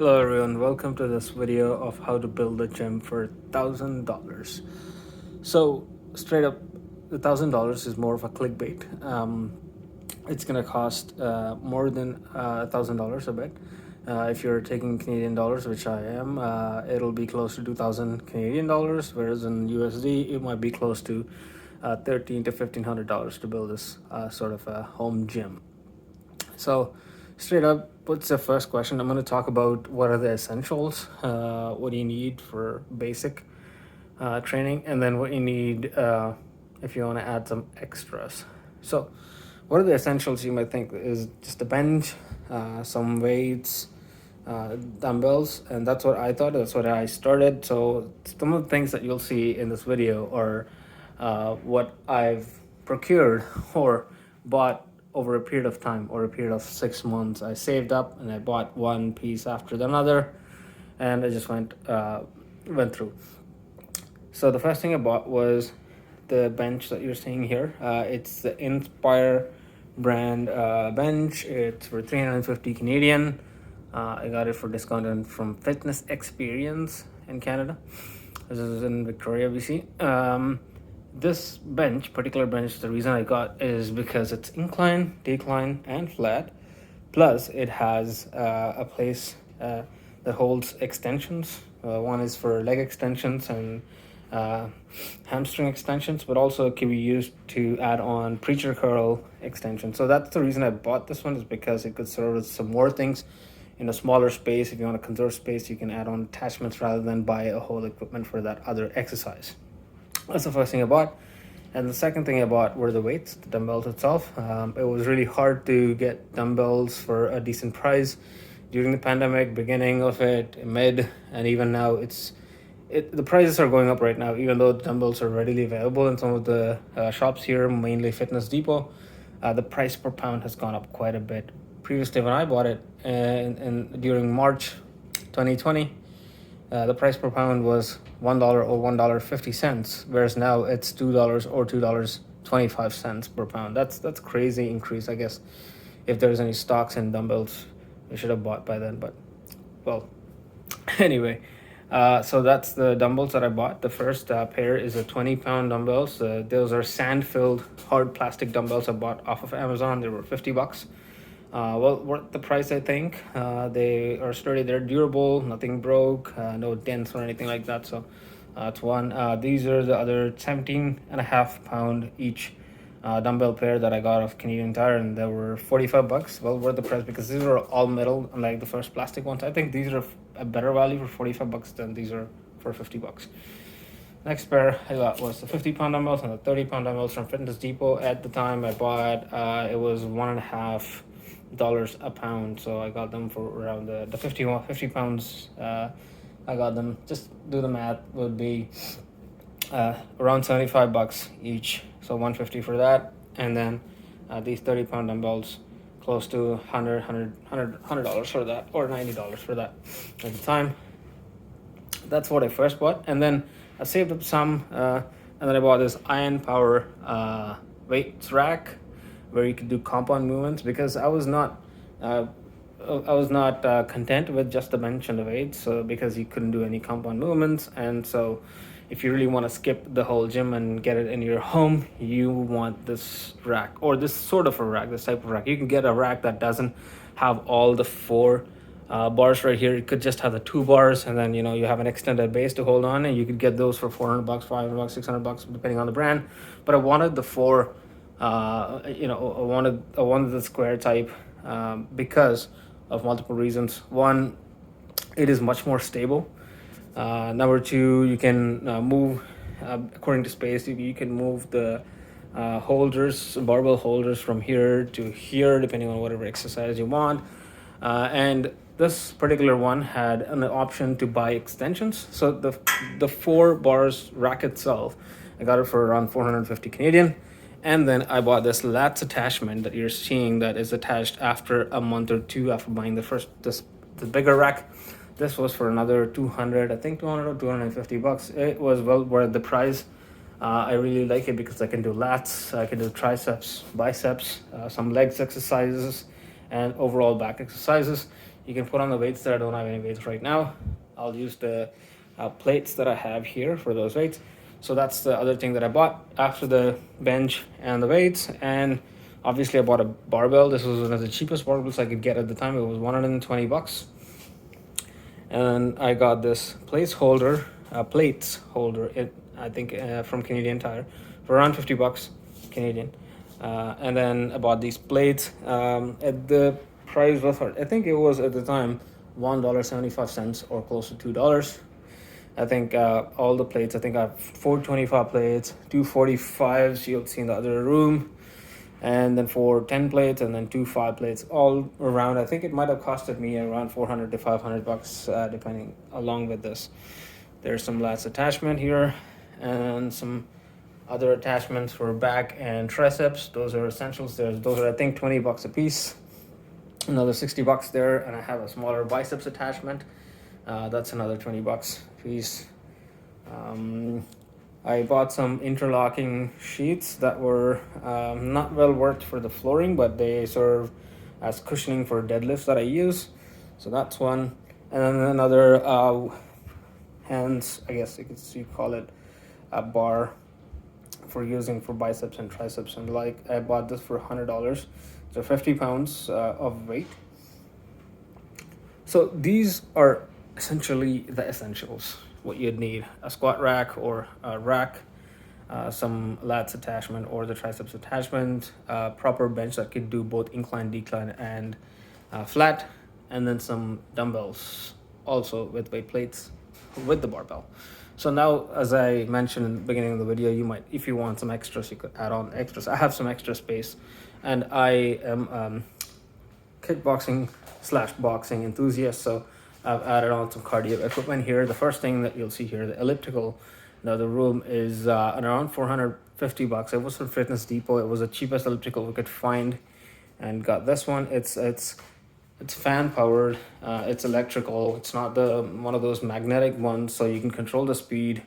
Hello everyone, welcome to this video of how to build a gym for $1,000. So straight up, the $1,000 is more of a clickbait. It's gonna cost more than $1,000 a bit. If you're taking Canadian dollars, which I am, it'll be close to 2,000 Canadian dollars, whereas in USD it might be close to $1,300 to $1,500 to build this sort of a home gym. So, straight up, what's the first question? I'm going to talk about what are the essentials, what do you need for basic training, and then what you need if you want to add some extras. So, what are the essentials you might think is just a bench, some weights, dumbbells, and that's what I thought. That's what I started. So, some of the things that you'll see in this video are what I've procured or bought over a period of time or a period of 6 months. I saved up and I bought one piece after another, and I just went through. So the first thing I bought was the bench that you're seeing here. It's the Inspire brand bench. It's for 350 Canadian. I got it for discount from Fitness Experience in Canada. This is in Victoria, BC. This particular bench, the reason I got is because it's incline, decline, and flat. Plus, it has a place that holds extensions. One is for leg extensions and hamstring extensions, but also it can be used to add on preacher curl extensions. So that's the reason I bought this one, is because it could serve as some more things in a smaller space. If you want to conserve space, you can add on attachments rather than buy a whole equipment for that other exercise. That's the first thing I bought. And the second thing I bought were the weights, the dumbbells itself. It was really hard to get dumbbells for a decent price during the pandemic, beginning of it, mid, and even now. The prices are going up right now, even though the dumbbells are readily available in some of the shops here, mainly Fitness Depot. The price per pound has gone up quite a bit. Previously, when I bought it during March 2020, the price per pound was $1 or $1.50, whereas now it's $2 or $2.25 per pound. That's crazy increase. I guess if there's any stocks in dumbbells, we should have bought by then. But well, anyway, so that's the dumbbells that I bought. The first pair is a 20-pound dumbbells. Those are sand-filled hard plastic dumbbells I bought off of Amazon. They were $50. Well, worth the price, I think. They are sturdy, they're durable, nothing broke, no dents or anything like that. So it's one. These are the other 17.5-pound each dumbbell pair that I got off Canadian Tire, and they were $45. Well, worth the price because these are all metal, unlike the first plastic ones. I think these are a better value for $45 than these are for $50. Next pair I got was the 50-pound dumbbells and the 30-pound dumbbells from Fitness Depot. At the time I bought, it was $1.50 a pound, so I got them for around the 50 pounds. I got them, just do the math, would be around $75 each, so $150 for that. And then these 30-pound dumbbells, close to $100 for that, or $90 for that at the time. That's what I first bought, and then I saved up some, and then I bought this Iron Power weights rack where you could do compound movements, because I was not content with just the bench and the weights, so because you couldn't do any compound movements. And so if you really want to skip the whole gym and get it in your home, you want this rack, or this sort of a rack, this type of rack. You can get a rack that doesn't have all the four bars right here. It could just have the 2 bars, and then you have an extended base to hold on, and you could get those for $400, $500, $600, depending on the brand. But I wanted the four. I wanted the square type because of multiple reasons. One, it is much more stable. Number two, you can move according to space. You can move the barbell holders from here to here, depending on whatever exercise you want. And this particular one had an option to buy extensions. So the 4 bars rack itself, I got it for around 450 Canadian. And then I bought this lats attachment that you're seeing that is attached after a month or two after buying the bigger rack. This was for another 200, I think 200 or $250. It was well worth the price. I really like it because I can do lats, I can do triceps, biceps, some legs exercises, and overall back exercises. you can put on the weights there. I don't have any weights right now. I'll use the plates that I have here for those weights. So that's the other thing that I bought after the bench and the weights. And obviously I bought a barbell. This was one of the cheapest barbells I could get at the time. It was 120 bucks. And I got this plates holder, I think from Canadian Tire for around 50 bucks Canadian. And then I bought these plates at the price was, I think it was at the time $1.75 or close to $2. I think all the plates, I think I have 425 plates, 245s you'll see in the other room, and then 410 plates, and then 5 plates all around. I think it might have costed me around 400 to 500 bucks depending. Along with this, there's some lats attachment here and some other attachments for back and triceps. Those are essentials. Those are I think 20 bucks a piece. Another 60 bucks there, and I have a smaller biceps attachment. That's another 20 bucks a piece. I bought some interlocking sheets that were not well worked for the flooring, but they serve as cushioning for deadlifts that I use. So that's one. And then another hands, I guess you call it a bar for using for biceps and triceps and like. I bought this for $100. So 50 pounds of weight. So these are essentially the essentials, what you'd need: a squat rack or a rack, some lats attachment or the triceps attachment, proper bench that could do both incline, decline, and flat, and then some dumbbells also with weight plates with the barbell. So now, as I mentioned in the beginning of the video, you might, if you want some extras, you could add on extras. I have some extra space, and I am kickboxing / boxing enthusiast, so I've added on some cardio equipment here. The first thing that you'll see here, the elliptical. Now the room is around 450 bucks. It was from Fitness Depot. It was the cheapest elliptical we could find, and got this one. It's fan powered. It's electrical. It's not the one of those magnetic ones, so you can control the speed.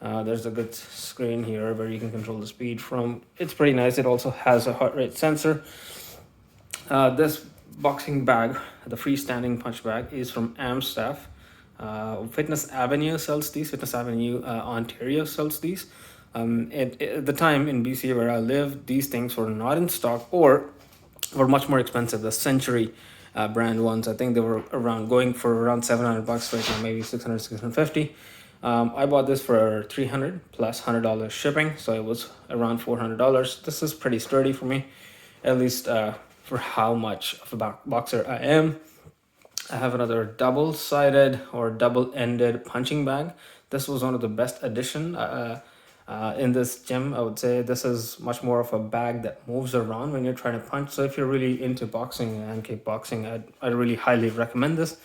There's a good screen here where you can control the speed from. It's pretty nice. It also has a heart rate sensor. This boxing bag, the freestanding punch bag, is from Amstaff. Fitness Avenue sells these. Fitness Avenue, Ontario sells these. At the time in BC where I lived, these things were not in stock or were much more expensive. The Century brand ones, I think they were going for around 700 bucks right now, maybe 600, 650. I bought this for 300 plus $100 shipping, so it was around $400. This is pretty sturdy for me, at least for how much of a boxer I am. I have another double-sided or double-ended punching bag. This was one of the best addition in this gym. I would say this is much more of a bag that moves around when you're trying to punch. So if you're really into boxing and kickboxing, I'd really highly recommend this,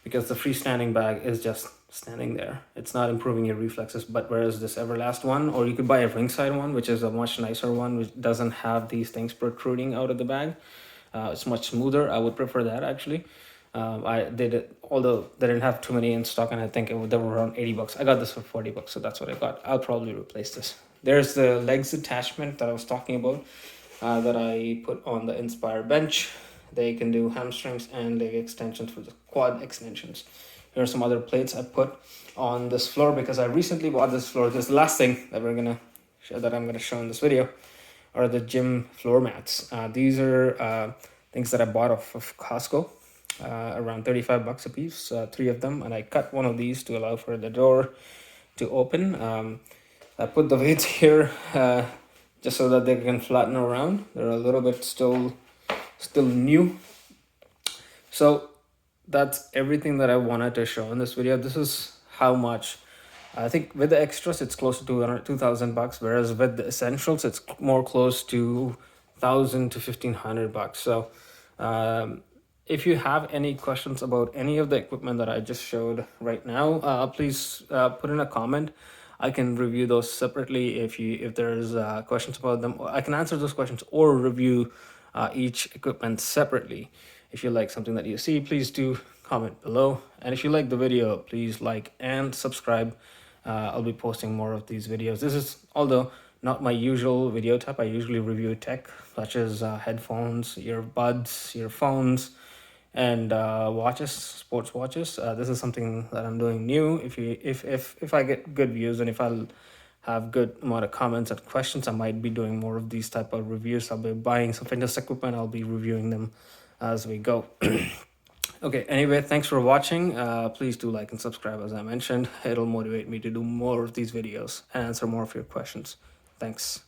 because the freestanding bag is just standing there. It's not improving your reflexes, but whereas this Everlast one, or you could buy a ringside one, which is a much nicer one, which doesn't have these things protruding out of the bag. It's much smoother. I would prefer that actually. I did it, although they didn't have too many in stock, and I think they were around 80 bucks. I got this for 40 bucks, so that's what I got. I'll probably replace this. There's the legs attachment that I was talking about that I put on the Inspire bench. They can do hamstrings and leg extensions for the quad extensions. Here are some other plates I put on this floor because I recently bought this floor. This last thing that I'm gonna show in this video are the gym floor mats. These are things that I bought off of Costco, around 35 bucks a piece, 3 of them, and I cut one of these to allow for the door to open. I put the weights here just so that they can flatten around. They're a little bit still new. So that's everything that I wanted to show in this video. This is how much. I think with the extras it's close to 2,000 bucks, whereas with the essentials it's more close to 1,000 to 1,500 bucks. So if you have any questions about any of the equipment that I just showed right now, please put in a comment. I can review those separately. If there's questions about them, I can answer those questions or review each equipment separately. If you like something that you see, please do comment below. And if you like the video, please like and subscribe. I'll be posting more of these videos. This is, although not my usual video type, I usually review tech such as headphones, earbuds, earphones, and watches, sports watches. This is something that I'm doing new. If I get good views and if I'll have good amount of comments and questions, I might be doing more of these type of reviews. I'll be buying some fitness equipment. I'll be reviewing them as we go. Okay, anyway, thanks for watching. Please do like and subscribe, as I mentioned. It'll motivate me to do more of these videos and answer more of your questions. Thanks.